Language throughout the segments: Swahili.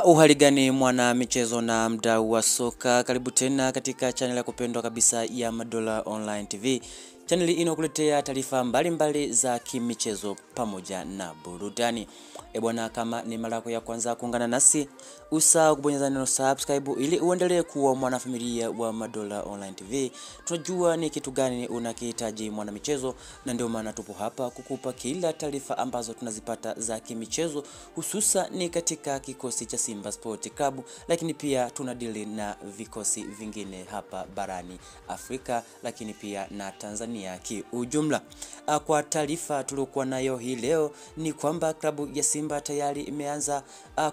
Uhali gani mwana michezo na mdau wa soka, karibu tena katika channel ya kupendwa kabisa ya Madola Online TV. Channel inakuletea taarifa mbalimbali za kimichezo pamoja na burudani. Bwana, kama ni mara yako ya kwanza kuungana nasi, usahau kubonyeza neno subscribe ili uendelee kuwa mwanafamilia wa Madola Online TV. Tunajua ni kitu gani unakihitaji mwana michezo, na ndio maana tupo hapa kukupa kila taarifa ambazo tunazipata za kimichezo, hususa ni katika kikosi cha Simba Sport Club, lakini pia tunadili na vikosi vingine hapa barani Afrika, lakini pia na Tanzania kiujumla. Kwa taarifa tuliokuwa nayo hii leo ni kwamba klabu ya Simba tayari imeanza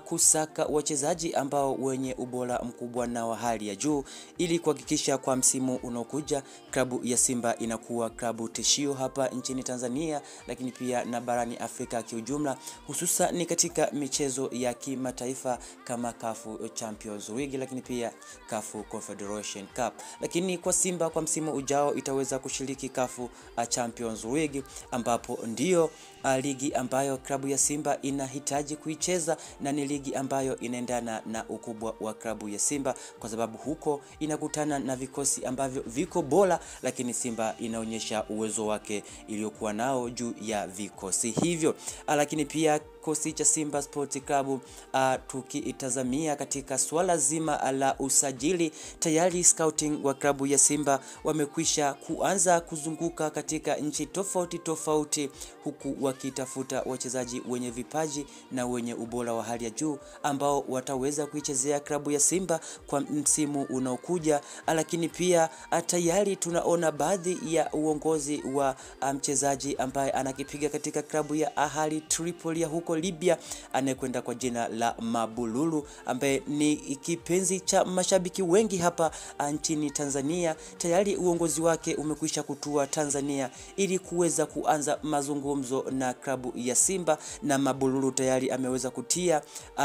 kusaka wachezaji ambao wenye ubora mkubwa na wa hali ya juu, ili kuhakikisha kwa msimu unaokuja klabu ya Simba inakuwa klabu tishio hapa nchini Tanzania, lakini pia na barani Afrika kiujumla, hususa ni katika michezo ya kimataifa kama CAF Champions League, lakini pia CAF Confederation Cup. Lakini kwa Simba kwa msimu ujao itaweza kushiriki CAF Champions League, ambapo ndio ligi ambayo klabu ya Simba inahitaji kuicheza, na ni ligi ambayo inaendana na ukubwa wa klabu ya Simba, kwa sababu huko inakutana na vikosi ambavyo viko bora, lakini Simba inaonyesha uwezo wake iliyokuwa nao juu ya vikosi hivyo. Lakini pia kikosi cha Simba Sport Club tukiitazamia katika swala zima la usajili, tayari scouting wa klabu ya Simba wamekwisha kuanza kuzunguka katika nchi tofauti tofauti, huku wakitafuta wachezaji wenye vipaji na wenye ubora wa hali ya juu ambao wataweza kuichezea klabu ya Simba kwa msimu unaokuja. Lakini pia tayari tunaona baadhi ya uongozi wa mchezaji ambaye anakipiga katika klabu ya Ahli Tripoli ya huko Libya, anayekwenda kwa jina la Mabululu, ambaye ni kipenzi cha mashabiki wengi hapa nchini Tanzania. Tayari uongozi wake umekwisha kutua Tanzania ili kuweza kuanza mazungumzo na klabu ya Simba, na Mabululu tayari ameweza kutia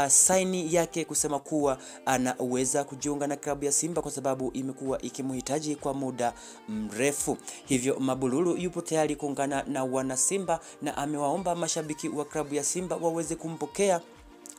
saini yake kusema kuwa anaweza kujiunga na klabu ya Simba kwa sababu imekuwa ikimhitaji kwa muda mrefu. Hivyo Mabululu yupo tayari kuungana na wana Simba, na amewaomba mashabiki wa klabu ya Simba waweze kumpokea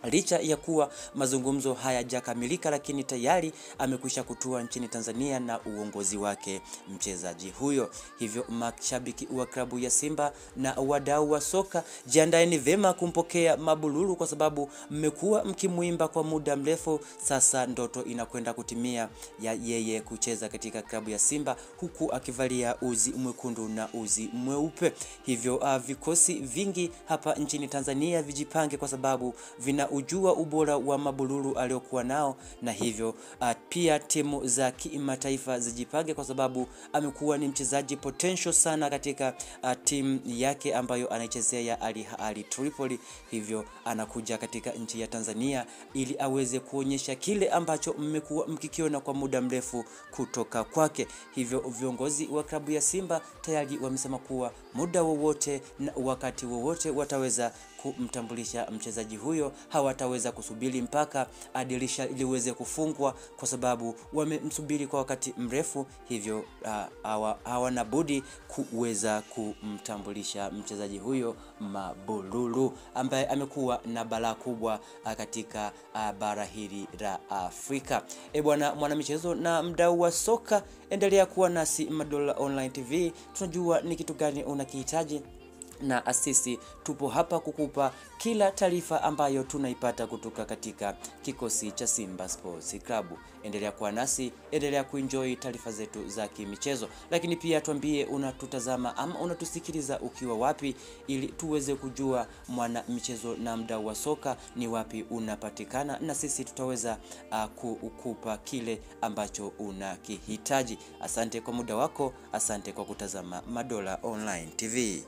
licha ya kuwa mazungumzo hayajakamilika, lakini tayari amekwisha kutua nchini Tanzania na uongozi wake mchezaji huyo. Hivyo mashabiki wa klabu ya Simba na wadau wa soka, jiandaeni vema kumpokea Mabululu, kwa sababu mmekuwa mkimuimba kwa muda mrefu. Sasa ndoto inakwenda kutimia ya yeye kucheza katika klabu ya Simba, huku akivalia uzi mwekundu na uzi mweupe. Hivyo vikosi vingi hapa nchini Tanzania vijipange, kwa sababu ujua ubora wa Mabululu aliokuwa nao, na hivyo pia timu za kimataifa zijipange, kwa sababu amekuwa ni mchezaji potential sana katika timu yake ambayo anaichezea ya Ahli Tripoli. Hivyo anakuja katika nchi ya Tanzania ili aweze kuonyesha kile ambacho mmekuwa mkikiona kwa muda mrefu kutoka kwake. Hivyo viongozi wa klabu ya Simba tayari wamesema kuwa muda wowote na wakati wowote wataweza kumtambulisha mchezaji huyo, hawataweza kusubiri mpaka dirisha liweze kufungwa, kwa sababu wamemsubiri kwa wakati mrefu. Hivyo hawana budi kuweza kumtambulisha mchezaji huyo Mabululu, ambaye amekuwa na balaa kubwa katika bara hili la Afrika. Bwana, mwanamichezo na mdau wa soka, endelea kuwa nasi Madola Online TV. Tunajua ni kitu gani unakihitaji, na sisi tupo hapa kukupa kila taarifa ambayo tunaipata kutoka katika kikosi cha Simba Sports Club. Endelea kuwa nasi, endelea kuenjoy taarifa zetu za kimichezo, lakini pia tuambie unatutazama ama unatusikiliza ukiwa wapi, ili tuweze kujua mwana michezo na mdau wa soka ni wapi unapatikana, na sisi tutaweza kukupa kile ambacho unakihitaji. Asante kwa muda wako, asante kwa kutazama Madola Online TV.